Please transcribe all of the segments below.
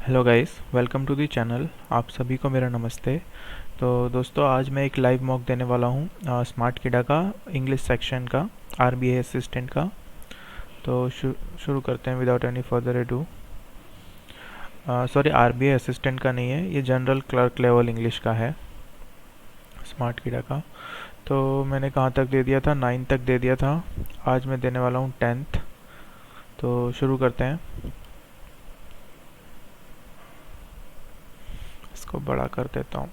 Hello guys, welcome to the channel. आप सभी को मेरा नमस्ते। तो दोस्तों, आज मैं एक लाइव मॉक देने वाला हूँ स्मार्ट किडा का, इंग्लिश सेक्शन का, आरबीआई असिस्टेंट का। तो शुरू करते हैं without any further edu. Sorry, RBI assistant का नहीं है, ये जनरल क्लर्क लेवल इंग्लिश का है, स्मार्ट किडा का। तो मैंने कहाँ तक दे दिया था? 9 तक दे दिया था। आज मैं देने वाला हूँ 10th। तो शुरू करते हैं। इसको बड़ा कर देता हूँ।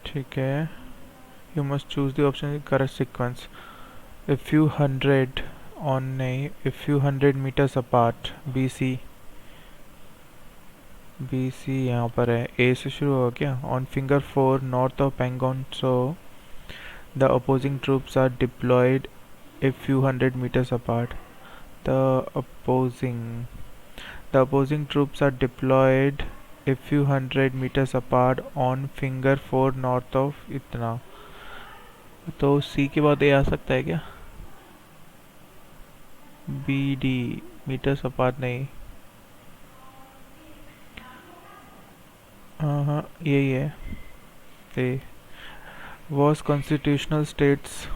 ठीक है, you must choose the option correct sequence. A few hundred a few hundred meters apart, BC यहाँ पर है, A से शुरू होगा क्या? On finger 4 north of Pangon, so the opposing troops are deployed a few hundred meters apart. The opposing the opposing troops are deployed a few hundred meters apart on finger 4 north of इतना। तो C के बाद A आ सकता है क्या? BD metres apart नहीं। हाँ, यही है। A was constitutional states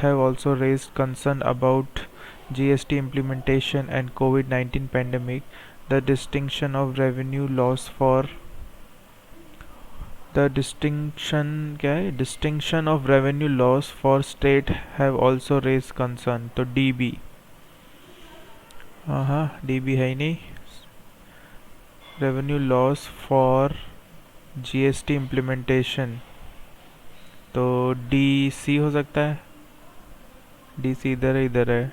have also raised concern about GST implementation and COVID-19 pandemic. The distinction of revenue loss for the distinction of revenue loss for state have also raised concern. तो DB, हाँ DB है ही नहीं। Revenue loss for GST implementation, तो DC हो सकता है। DC इधर है।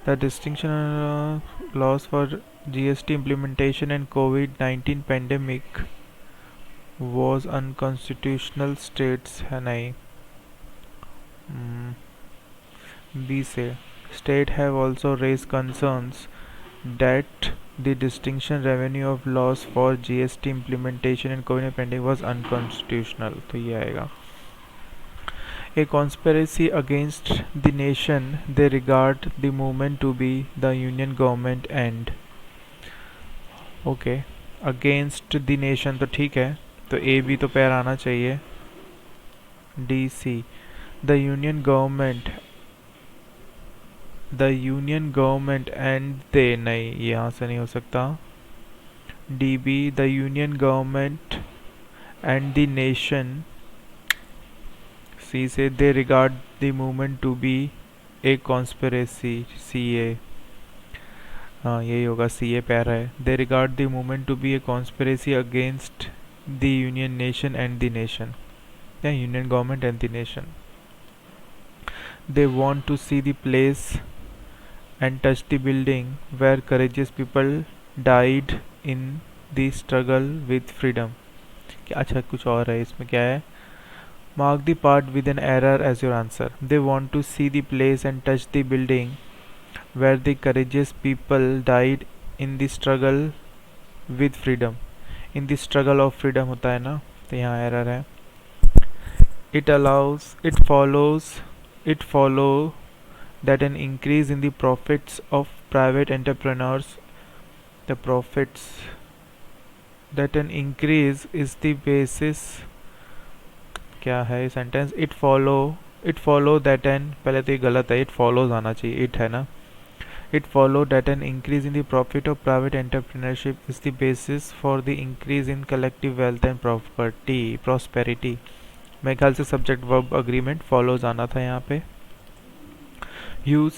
The distinction loss for GST implementation and कोविड-19 पेंडेमिक वॉज अनकॉन्स्टिट्यूशनल स्टेट्स है नहीं। बी से state have also raise concerns that the distinction revenue of loss for GST implementation and COVID pending was unconstitutional. तो ये आएगा। A conspiracy against the nation, they regard the movement to be the union government and okay, against the nation, तो ठीक है। तो A B तो पैर आना चाहिए। DC the union government and they, नहीं, यहाँ से नहीं हो सकता। DB the union government and the nation, C से they regard the movement to be a conspiracy, CA, हाँ यही होगा, CA पैरा है। They regard the movement to be a conspiracy against the union nation and the nation, yeah, union government and the nation. They want to see the place and touch the building where courageous people died in the struggle with freedom. क्या अच्छा कुछ और है इसमें, क्या है? Mark the part with an error as your answer. They want to see the place and touch the building where the courageous people died in the struggle with freedom. In the struggle of freedom होता है ना, तो यहाँ error है। It follow that an increase in the profits of private entrepreneurs, the profits that an increase is the basis, क्या है sentence? It follow that an, पहले तो ये गलत है, इट फॉलोज आना चाहिए, इट है ना। It follow that an increase in the profit of private entrepreneurship is the basis for the increase in collective wealth and prosperity. मेरे ख्याल से सब्जेक्ट वर्ब अग्रीमेंट फॉलोज आना था यहाँ पे। You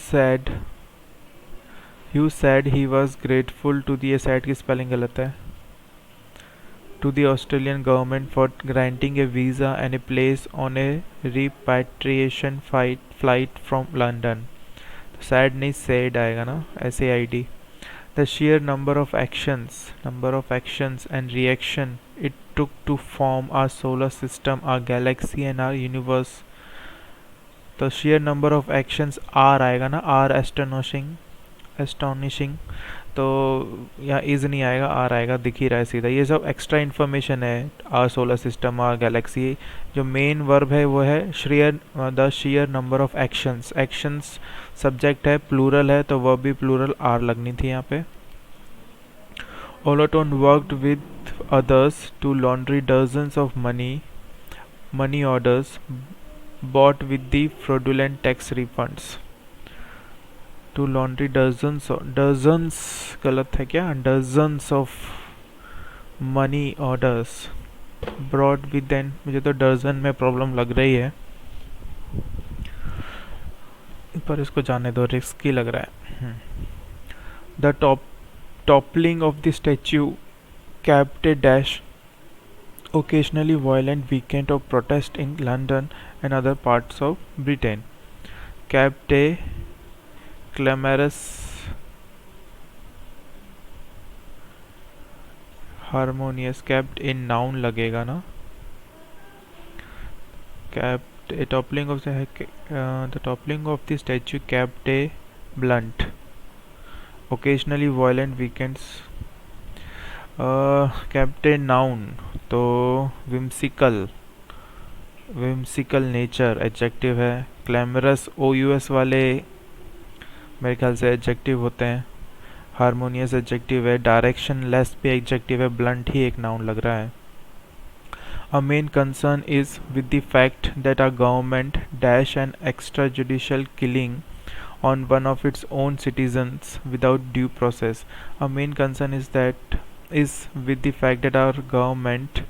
said he was grateful to the said की spelling गलत है, to the Australian government for granting a visa and a place on a repatriation flight from London. तो sad नहीं said आएगा ना, SAID. The sheer number of actions and reaction it took to form our solar system, our galaxy and our universe. तो sheer number of actions R आएगा ना, R astonishing. तो यहाँ is नहीं आएगा, आर आएगा, दिख ही रहा है सीधा। ये सब एक्स्ट्रा इन्फॉर्मेशन है। Our solar system, our galaxy. जो मेन वर्ब है वो है the share number of actions. Actions subject है, प्लूरल है, तो वर्ब भी प्लूरल, आर लगनी थी यहाँ पे। Olaton worked with others to laundry dozens of money orders bought with the fraudulent tax refunds. To laundry dozens गलत है क्या? Dozens of money orders brought with then, मुझे तो डजन में प्रॉब्लम लग रही है, पर इसको जाने दो, रिस्की लग रहा है। The toppling of the statue capped a dash occasionally violent weekend of protest in London and other parts of Britain. Capped a clamorous harmonious, capped in noun लगेगा ना, capped a toppling of the toppling of the statue capped a blunt occasionally violent weekends. Captain noun तो whimsical nature adjective है। Glamorous OUS वाले मेरे ख्याल से adjective होते हैं। हारमोनियस एडजेक्टिव है। डायरेक्शन लेस भी एडजेक्टिव है। ब्लंट ही एक नाउन लग रहा है। A main concern is with the fact that our government dash an extrajudicial killing on one of its own citizens without due process. A main concern is with the fact that our government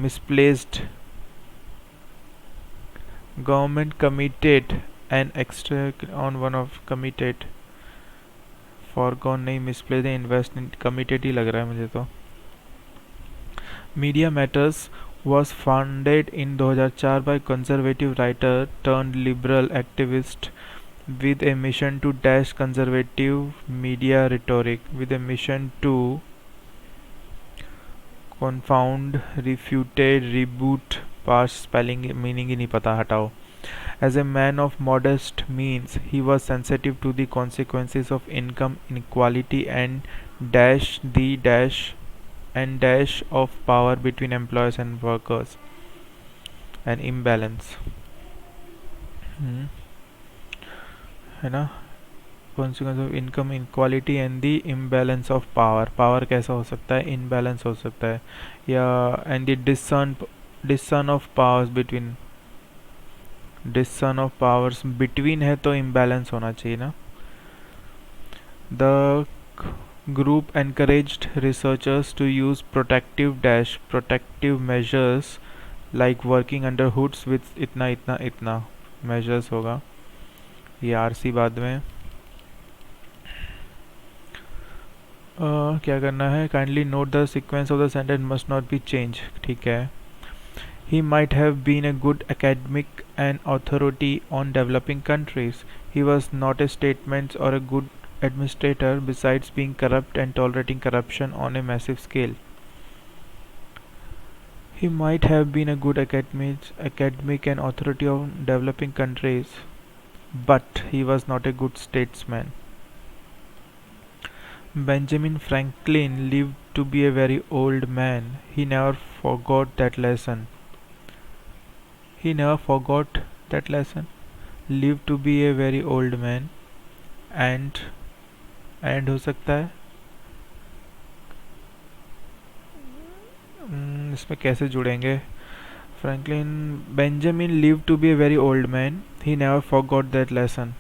misplaced government committed an extra on one of committed foregone नहीं, misplaced investment, committed ही लग रहा है मुझे तो। Media Matters was founded in 2004 by conservative writer turned liberal activist with a mission to dash conservative media rhetoric, with a mission to confound, refuted, reboot, past spelling meaning ही नहीं पता, हटाओ। As a man of modest means, he was sensitive to the consequences of income inequality and dash of power between employers and workers, an imbalance, है ना। consequence of income inequality and the imbalance of power कैसा हो सकता है? imbalance हो सकता है। या and the discern of powers between है तो imbalance होना चाहिए ना। The group encouraged researchers to use protective measures like working under hoods with इतना measures होगा। ये RC बाद में। क्या करना है? Kindly note the sequence of the sentence must not be change. ठीक है। He might have been a good academic and authority on developing countries. He was not a statesman or a good administrator, besides being corrupt and tolerating corruption on a massive scale. He might have been a good academic and authority on developing countries, but he was not a good statesman. Benjamin Franklin lived to be a very old man. He never forgot that lesson. Lived to be a very old man. And हो सकता है इसमें कैसे जुड़ेंगे? Benjamin lived to be a very old man. He never forgot that lesson.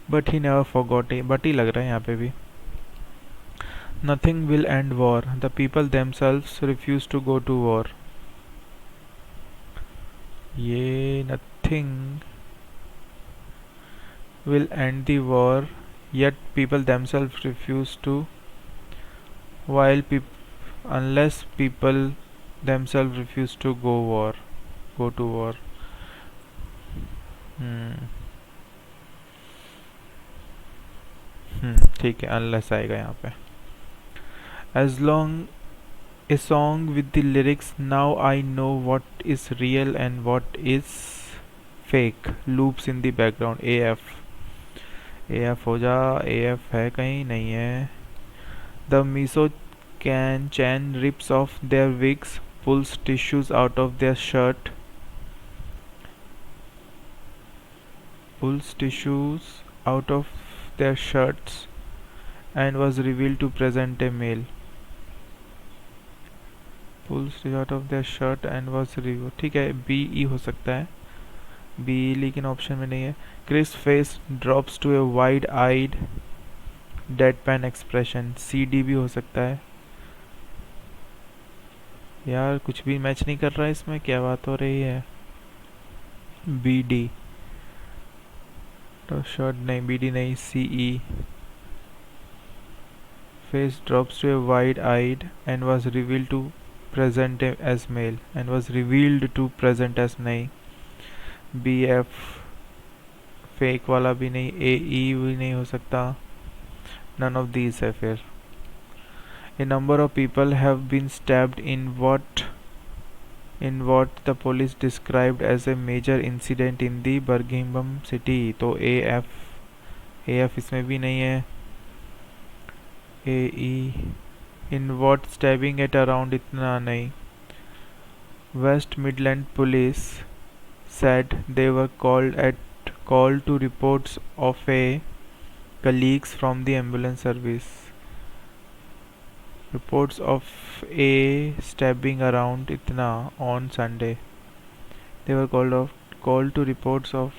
But he never forgot it. But ही लग रहा है यहाँ पे भी। Nothing will end war. The people themselves refuse to go to war. ये nothing will end the war, yet people themselves refuse to, unless people themselves refuse to go to war. ठीक है, unless आएगा यहाँ पे। As long a song with the lyrics now I know what is real and what is fake loops in the background. AF A F हो जा, A F है कहीं, नहीं है. द मीसो can Chan rips off their wigs, pulls tissues out of their shirt, pulls tissues out of their shirts, and was revealed to present a male. Pulls tissues out of their shirt and was revealed. ठीक है, B E हो सकता है, B लेकिन option में नहीं है. Chris' face drops to a wide-eyed deadpan expression. C D भी हो सकता है. यार कुछ भी मैच नहीं कर रहा है इसमें, क्या बात हो रही है. बी डी तो शर्ट नहीं, बी डी नहीं, सी ई. Face drops to a wide-eyed and was revealed to present as male, and was revealed to present as नहीं. बी एफ फेक वाला भी नहीं, ए ई भी नहीं हो सकता. नन ऑफ दीज है फिर. A number of people have been stabbed in what the police described as a major incident in the Birmingham city. तो ए एफ इसमें भी नहीं है. ए ई. In what stabbing at around, इतना नहीं. West Midland police said they were called to reports of a colleagues from the ambulance service. Reports of a stabbing around इतना on Sunday. They were called to reports of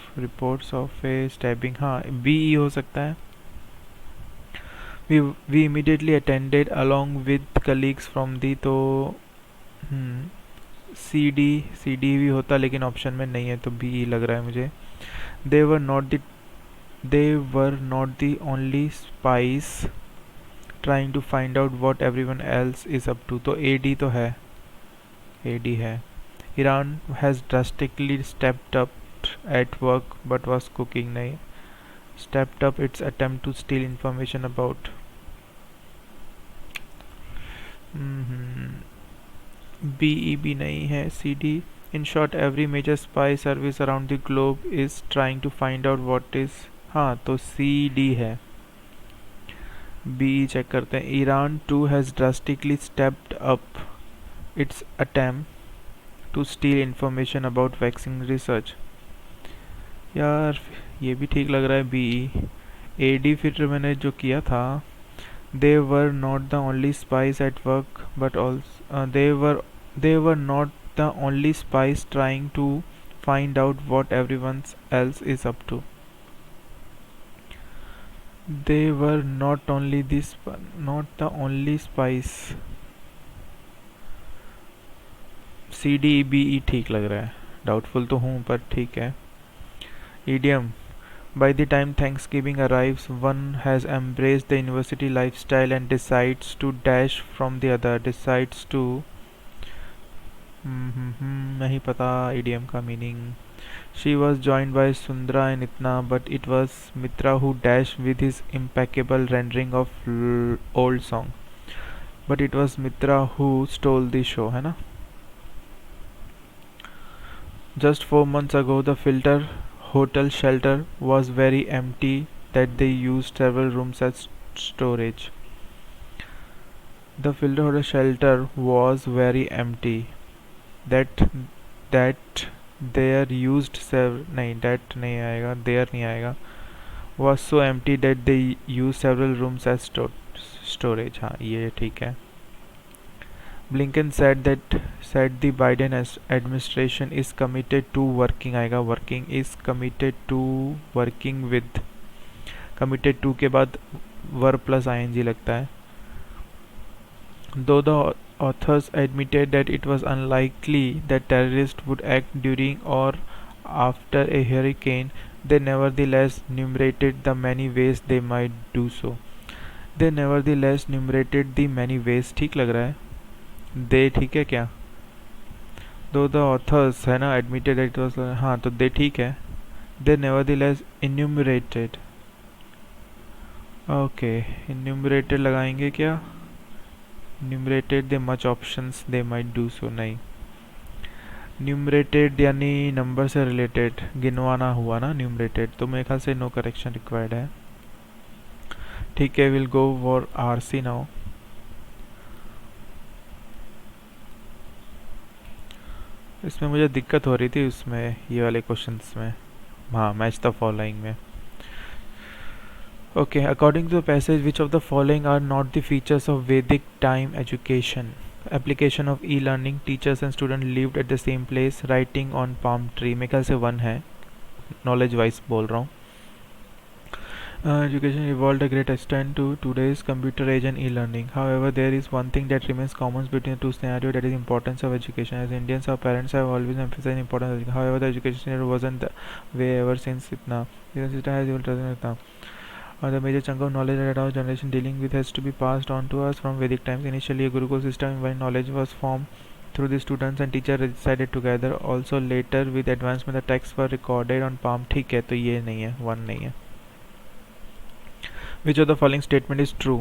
a stabbing. हाँ, B E हो सकता है. We immediately attended along with colleagues from the. तो C D भी होता लेकिन option में नहीं है, तो बी ई लग रहा है मुझे. They were not the only spies trying to find out what everyone else is up to. तो ए डी तो है, ए डी है. Iran has drastically stepped up at work but was cooking. नहीं, stepped up its attempt to steal information about. B E भी नहीं है, C D. In short, every major spy service around the globe is trying to find out what is. हाँ, तो C D है. B check करते हैं. Iran too has drastically stepped up its attempt to steal information about vaccine research. यार ये भी ठीक लग रहा है, बी. ए डी फिर मैंने जो किया था. They were not the only spies at work but also they were not the only spies trying to find out what everyone else is up to. They were not the only spies. C D B E ठीक लग रहा है, doubtful तो हूँ पर ठीक है. Idiom. By the time Thanksgiving arrives, one has embraced the university lifestyle and decides to dash from the other. Decides to. नहीं पता idiom का meaning. She was joined by Sundra and Itna, but it was Mitra who dashed with his impeccable rendering of old song. But it was Mitra who stole the show, है ना. Just 4 months ago, the Filter hotel shelter was very empty that they used several rooms as storage. The Filter hotel shelter was very empty that there used several. नहीं, that नहीं आएगा, there नहीं आएगा. Was so empty that they used several rooms as storage. हाँ, ये ठीक है. Blinken said the Biden administration is committed to working. आएगा, working is committed to working with. committed to के बाद verb plus ing लगता है. Though the authors admitted that it was unlikely that terrorists would act during or after a hurricane, they nevertheless enumerated the many ways they might do so. They nevertheless enumerated the many ways. ठीक लग रहा है. दे ठीक है क्या. दो the author's है ना, एडमिटेड इट वाज. हाँ, तो दे ठीक है. They nevertheless enumerated. Okay, enumerated लगाएंगे क्या. Numerated they much options they might do so. नहीं, न्यूमरेटेड यानी नंबर से रिलेटेड गिनवाना हुआ ना न्यूमरेटेड, तो मेरे ख्याल से नो करेक्शन रिक्वायर्ड है. ठीक है, will go for RC now. इसमें मुझे दिक्कत हो रही थी उसमें, ये वाले क्वेश्चंस में. हाँ, मैच द फॉलोइंग में. Okay, according to the passage, which of the following are not the features of Vedic time education? Application of e-learning, teachers and students lived at the same place, writing on palm tree. मेरे ख्याल से one है, knowledge wise बोल रहा हूँ. Education evolved a great extent to today's computer age and e-learning. However, there is one thing that remains common between the two scenarios, that is importance of education. As Indians, our parents have always emphasized importance of education. However, the education scenario wasn't the way ever since itna. The system has evolved. The major chunk of knowledge that our generation dealing with has to be passed on to us from Vedic times. Initially, a Gurukul system where knowledge was formed through the students and teachers resided together. Also, later with advancement, the texts were recorded on palm. ठीक है, तो ये नहीं है, one नहीं है. Which of the following statement is true?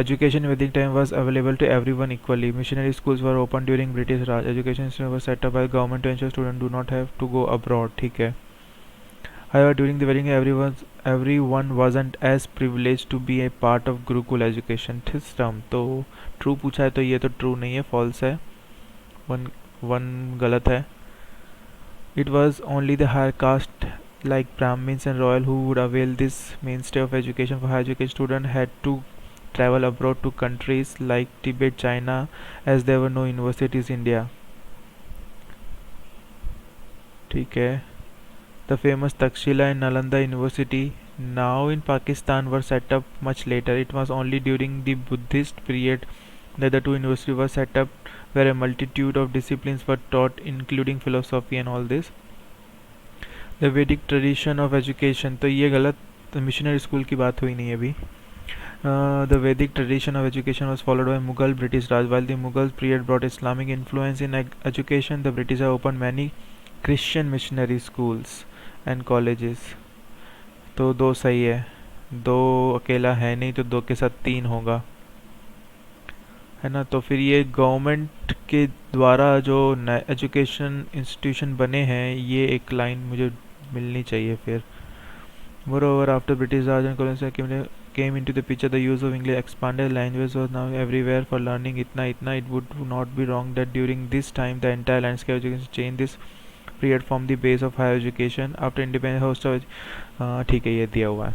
Education in Vedic time was available to everyone equally. Missionary schools were opened during British Raj. Education system was set up by the government to ensure students do not have to go abroad. ठीक है. However, during the wedding, everyone wasn't as privileged to be a part of Gurukul education system. तो true पूछा है, तो ये तो true नहीं है, false है. वन गलत है. It was only the higher caste like Brahmins and royal who would avail this mainstay of education. For higher education, students had to travel abroad to countries like Tibet, China, as there were no universities in India. ठीक है. The famous Takshila and Nalanda University, now in Pakistan, were set up much later. It was only during the Buddhist period that the two universities were set up, where a multitude of disciplines were taught, including philosophy and all this. The Vedic tradition of education, तो ये गलत, missionary school की बात हुई नहीं अभी. The Vedic tradition of education was followed by Mughal British Raj. While the Mughal period brought Islamic influence in education, the British have opened many Christian missionary schools and colleges. तो दो सही है, दो अकेला है नहीं, तो दो के साथ तीन होगा, है ना. तो फिर ये गवर्नमेंट के द्वारा जो एजुकेशन इंस्टीट्यूशन बने हैं, ये एक लाइन मुझे मिलनी चाहिए फिर. Moreover, after British Raj and colonialism came into the picture, the use of English expanded language was now everywhere for learning. Itna, it would not be wrong that during this time the entire landscape of education changed. This period formed the base of higher education. After independence, host of ठीक है, ये दिया हुआ है.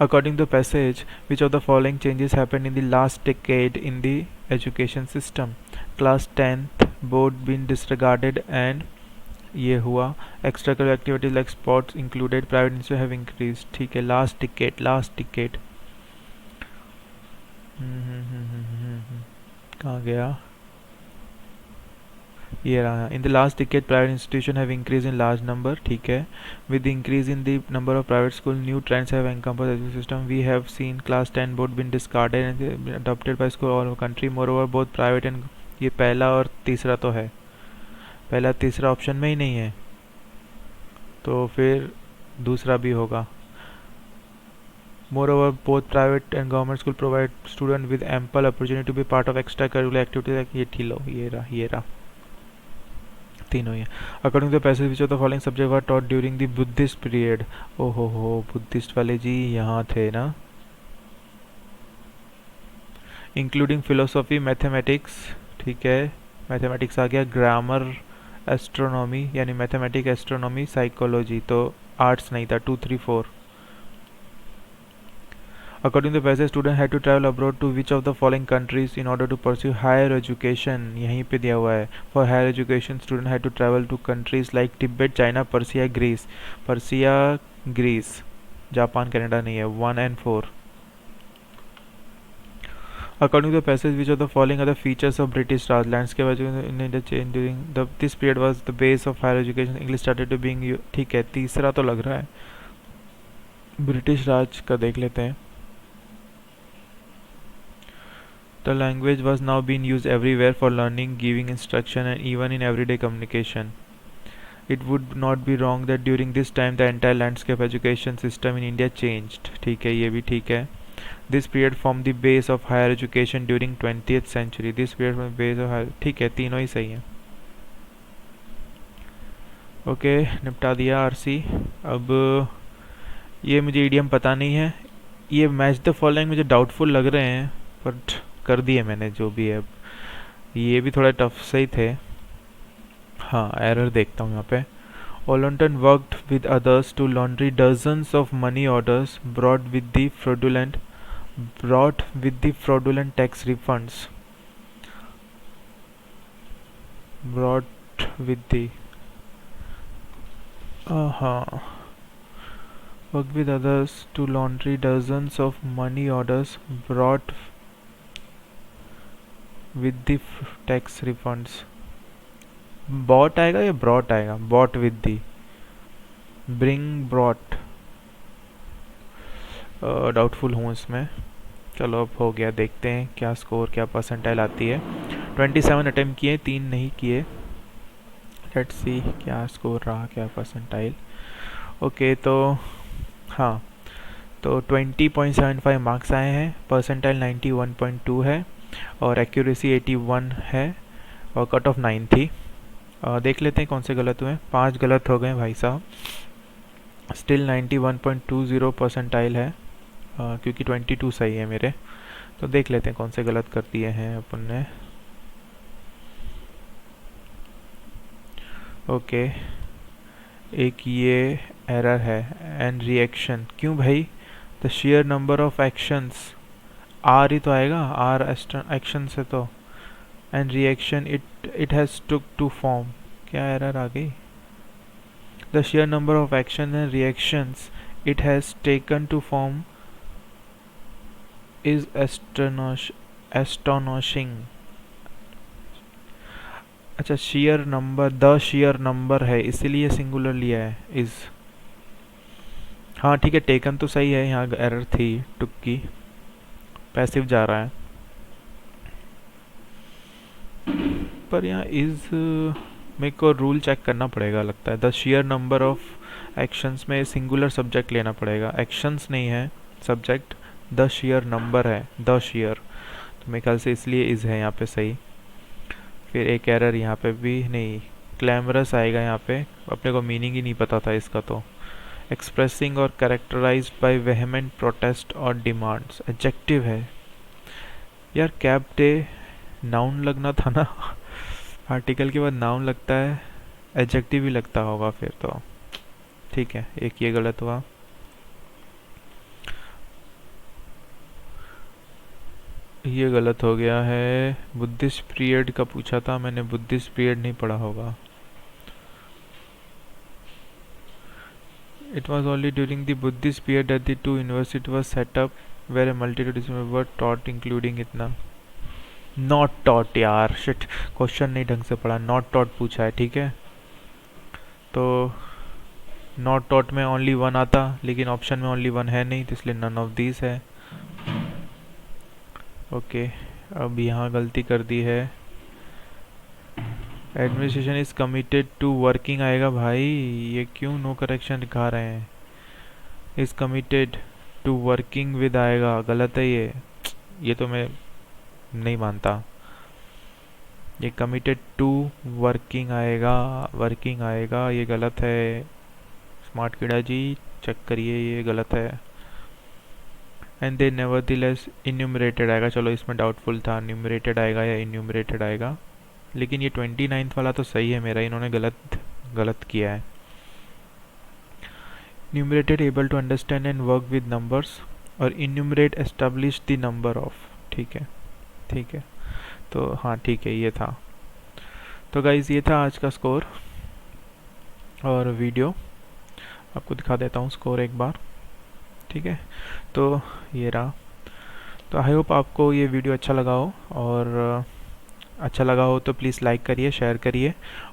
According to the passage, which of the following changes happened in the last decade in the education system? Class 10th board been disregarded and ये हुआ. Extracurricular activities like sports included. Private institutions have increased. ठीक है, last decade. कहाँ गया, ये रहा. In the last decade, private institutions have increased in large number. ठीक है. With the increase in the number of private schools, new trends have encompassed the education system. We have seen class 10 board been discarded and been adopted by schools all over the country. Moreover, both private and ये पहला और तीसरा तो है, पहला तीसरा option में ही नहीं है, तो फिर दूसरा भी होगा. Moreover, both private and government school provide students with ample opportunity to be part of extracurricular activities like ये ठीलो, ये रहा तीनों ही है. According to the passage, which of the following subjects were taught during the Buddhist period? ओहो हो, Buddhist वाले जी यहाँ थे ना. Including philosophy, mathematics, ठीक है, मैथमेटिक्स आ गया. ग्रामर, एस्ट्रोनॉमी यानी मैथमेटिक्स, एस्ट्रोनॉमी, साइकोलॉजी, तो आर्ट्स नहीं था. 2, 3, 4. According to the passage, student had to travel abroad to which of the following countries in order to pursue higher education? यहीं पे दिया हुआ है. For higher education, student had to travel to countries like Tibet, China, Persia, Greece. Persia, Greece. Japan, Canada नहीं है. 1 and 4. According to the passage, which of the following are the features of British Raj? Landscape education in India changed during this period was the base of higher education. English started to being ठीक है, तीसरा तो लग रहा है. British राज का देख लेते हैं. The language was now being used everywhere for learning, giving instruction, and even in everyday communication. It would not be wrong that during this time the entire landscape education system in India changed. ठीक है, ये भी ठीक है. This period formed the base of higher education during 20th century. This period formed the base of higher. ठीक है, तीनों ही सही हैं. ओके, निपटा दिया आरसी. अब ये मुझे ईडियम पता नहीं है। ये मैच द फॉलोइंग मुझे डाउटफुल लग रहे हैं, बट कर दिए मैंने जो भी है। ये भी थोड़ा टफ सही थे। हाँ, एरर देखता हूँ यहाँ पे। Ollonton worked with others to laundry dozens of money orders brought with the fraudulent tax refunds. Brought with the हाँ, worked with others to laundry dozens of money orders brought with the tax refunds. Bought आएगा या brought आएगा? Bought with the bring brought। Doubtful हूँ इसमें। चलो अब हो गया, देखते हैं क्या स्कोर, क्या परसेंटाइल आती है। 27 अटेम्प्ट किए, 3 नहीं किए। लेट्स सी क्या स्कोर रहा, क्या परसेंटाइल। ओके, तो हाँ, तो 20.75 मार्क्स आए हैं। परसेंटाइल 91.2 है और एक्यूरेसी 81 है और कट ऑफ 9 थी। देख लेते हैं कौन से गलत हुए। 5 गलत हो गए भाई साहब। स्टिल 91.20 परसेंटाइल है, क्योंकि 22 सही है मेरे। तो देख लेते हैं कौन से गलत कर दिए हैं अपन ने। ओके, एक ये एरर है, एंड रिएक्शन। क्यों भाई? The share number of actions, R ही तो आएगा, आर एक्शन से तो। And reaction it has took to form. क्या एरर आ गई? The share number of action and reactions it has taken to form is astonishing। अच्छा, sheer number, the share number है इसीलिए सिंगुलर लिया है इज। हाँ ठीक है, टेकन तो सही है, यहाँ एरर थी टुक की, पैसिव जा रहा है। पर यहाँ इज मेरे को रूल चेक करना पड़ेगा लगता है। The share number of actions में सिंगुलर सब्जेक्ट लेना पड़ेगा, एक्शंस नहीं है सब्जेक्ट, द शेयर नंबर है, द शेयर। तो मेरे ख्याल से इसलिए इज है यहाँ पे सही। फिर एक एरर यहाँ पे भी नहीं, क्लैमरस आएगा यहाँ पे, अपने को मीनिंग ही नहीं पता था इसका। तो एक्सप्रेसिंग और कैरेक्टराइज्ड बाय वेहेमेंट प्रोटेस्ट और डिमांड्स, एडजेक्टिव है यार। कैब डे नाउन लगना था ना आर्टिकल के बाद नाउन लगता है, एडजेक्टिव ही लगता होगा फिर तो। ठीक है, एक ये गलत हुआ। ये गलत हो गया है। बुद्धिस्ट पीरियड का पूछा था मैंने, बुद्धिस्ट पीरियड नहीं पढ़ा होगा। It was only during the Buddhist period that the two universities were set up where a multitude of were taught including इतना। Not taught यार, शिट, क्वेश्चन नहीं ढंग से पढ़ा। Not taught पूछा है, ठीक है। तो not taught में only one आता, लेकिन ऑप्शन में only one है नहीं, तो इसलिए none of these है। ओके, अब यहाँ गलती कर दी है। Administration is committed to working आएगा भाई, ये क्यों नो करेक्शन दिखा रहे हैं? Is committed to working with आएगा, गलत है ये तो मैं नहीं मानता। ये कमिटेड टू वर्किंग आएगा, वर्किंग आएगा, ये गलत है। स्मार्ट कीड़ा जी चेक करिए, ये गलत है। एंड दे नेवरदीलेस इन्यूमरेटेड आएगा। चलो इसमें डाउटफुल था, न्यूमरेटेड आएगा या इन्यूमरेटेड आएगा, लेकिन ये 29th वाला तो सही है मेरा, इन्होंने गलत किया है। Numerated able to understand and work with numbers, और enumerate establish the number of. ठीक है, ठीक है, तो हाँ ठीक है, ये था। तो गाइज ये था आज का स्कोर और वीडियो। आपको दिखा देता हूँ स्कोर एक बार, ठीक है। तो ये रहा। तो आई होप आपको ये वीडियो अच्छा लगा हो, और अच्छा लगा हो तो प्लीज़ लाइक करिए, शेयर करिए,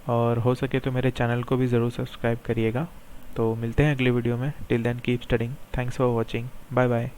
और हो सके तो मेरे चैनल को भी ज़रूर सब्सक्राइब करिएगा। तो मिलते हैं अगली वीडियो में। Till then keep studying. Thanks for watching. Bye bye.